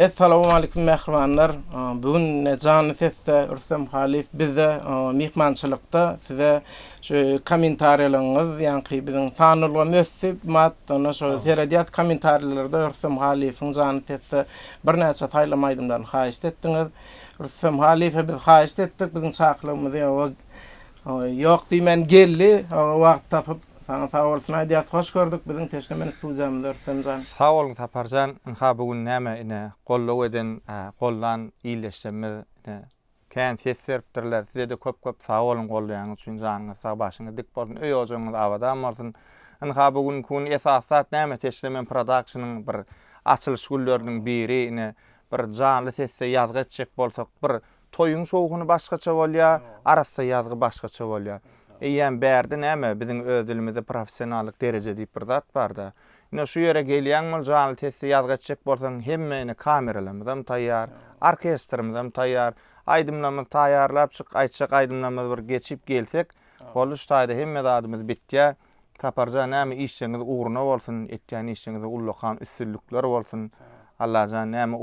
Assalamu alaykum mehribanlar. Bugün canlı sesde Rüstem Halif bize mihmançylykda size şu kommentarlarynız, ýani biziň sanylgy mesip mat, ona şu serediýat kommentarlarda Rüstem Halif'iň canlı sesde bir näçe taýlamaýdymdan haýyş etdiňiz. Rüstem Halif'e biz haýyş etdik, biziň saklygymyzy ýok diýmen geldi, o wagt tapyp sana sağ olsun aýdýar, hoş gördük biziň teşnemen studiýamyzda Rüstemjan. Sağ olun Taparjan, bugün näme ine gollaw eden, gollan iýleşmemiz kän ses beripdirler. Size de köp sağ olun gollaýaňyz üçin, janyňyz sağ başyňyz dik bolsun, öý ojaňyz abadam bolsun. Bugün kun esasat näme teşnemen productionyň bir açylyş günleriniň biri ine bir janly sesde ýazgy etjek bolsak, bir toýuň şowguny başgaça bolýar, arasy ýazgy başgaça bolýar. Eýen bärdi näme biziň öz dilimizde professionallyk derejede diýip bir zat barda. Ine şu ýere gelýän bol janly sesde ýazgy etjek bolsaň hemmeni kameralarymyzam taýýar, orkestrymyzam taýýar, aýdymlarymyz taýýarlap çyk aýtjak aýdymlarymyz bir geçip gelsek, boluş taýda hemme zadymyz bitýär. Taparjan näme işiňiz uğruna bolsun, etýän işiňize ullakan üstünlükler bolsun. Allah jan näme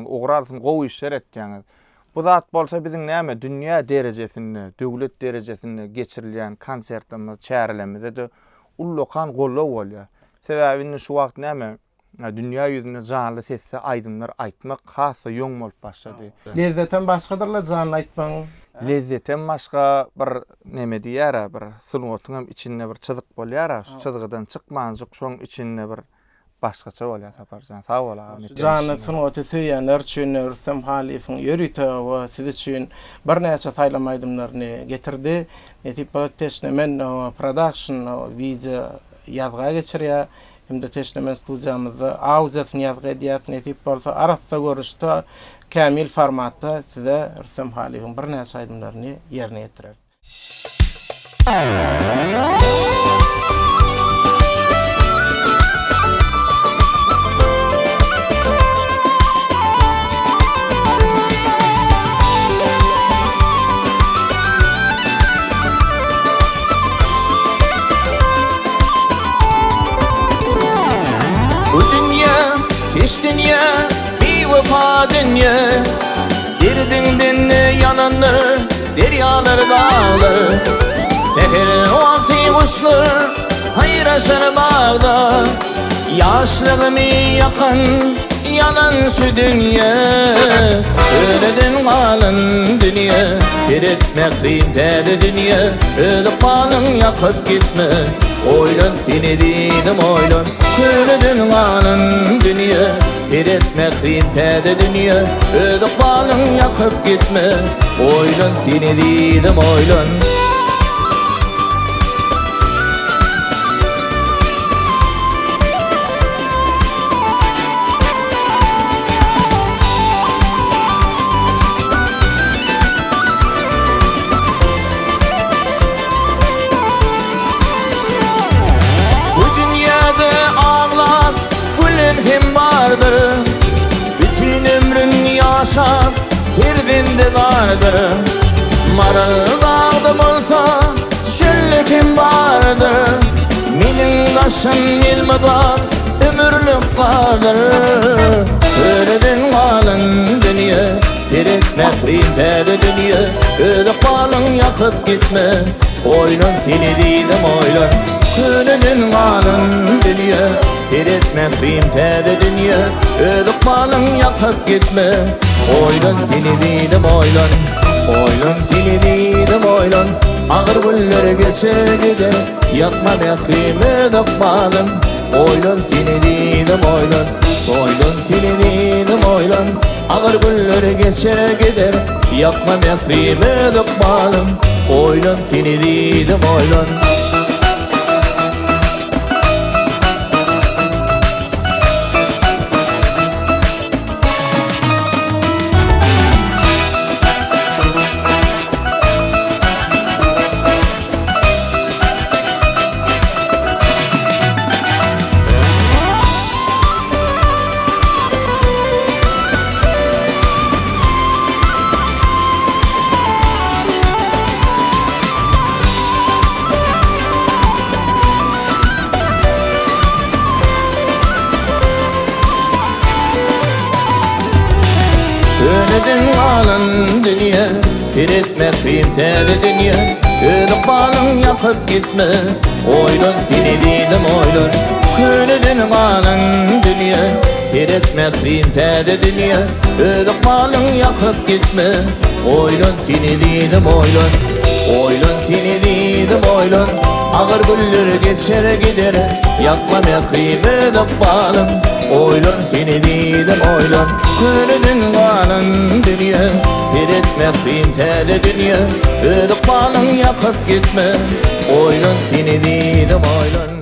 uğralsyn, gowy işler etýäňiz. Bu zat bolsa biziň näme dünýä derejesinde, döwlet derejesinde geçirilýän konsertlerimiz, çärelerimize de ullakan gollaw bolýar. Sebäbini şu wagt näme dünýä ýüzünde janly sesde aýdymlar aýtmak hassa ýoň bolup başlady. Lezzetten başgadyrlar janly aýtmaň. Lezzetten başga bir näme diýär, bir sunuwatyň içinde bir çyzyk bolýar, şu çyzygydan çykmanjyk şoň içinde bir başgaça bolýar Taparjan. Sağ ol aga. Janly sunuwaty söýýänler üçin Rüstem Halif'iň ýörüte we siz üçin bir näçe taýlamaýdymlaryny getirdi. Netip teşnemen production video ýazga geçirýär. Hem de teşnemen studiýamyzda audiýasyny ýazga edýär. Netip bolsa arasda görüşde kamil formatda size Rüstem Halif'iň bir näçe aýdymlaryny ýerine ýetirer. Hiç dünya, bir vefa dünya, Derdinden yananlar, deryalar dağlar. Seher vakti kuşlar, hayır aşar bağda. Yaşlığımı yakan, yalan şu dünya. Öleden kalan dünya, bir etmek kıymetli dünya. Ölüp kalın yakıp gitme, oylan seni dedim oylan. Öleden kalan dünya, bir etmek kıymetli dünya. Ölüp kalın yakıp gitme, oylan seni dedim oylan. Bütün ömrün yaşap bir binde vardır. Maralı dağdım olsa çöllükim vardır. Menin taşım ilmidar ömürlük vardır. Öleden kalın dünya, teretmek kıymetli dünya. Ölüp kalın yakıp gitme, oylan seni dedim oylan. Öleden kalın dünya, teretmek kıymetli dünya. Ölüp kalın yakıp gitme, oylan seni dedim oylan. Oylan seni dedim oylan. Ağır güller geçer gider, yakmamak kıymetli balım. Oylan seni dedim oylan. Oylan seni dedim oylan. Ağır güller geçer gider, yakmamak kıymetli balım. Oylan seni dedim oylan. balın dünya, seyretmek tedi dünya. Ödük balın yakıp gitme, oylun seni dedim oylun. Könüdün balın dünya, seyretmek tedi dünya. Ödük balın yakıp gitme, oylun seni dedim oylun. Oylun seni dedim oylun. Ağır güller geçer gider, yakmamak ödük balın. Oylun seni dedim oylun. Könüdün balın dünya, seyretmek tedi dünya. Ödük balın yakıp gitme, oylun seni dedim oylun.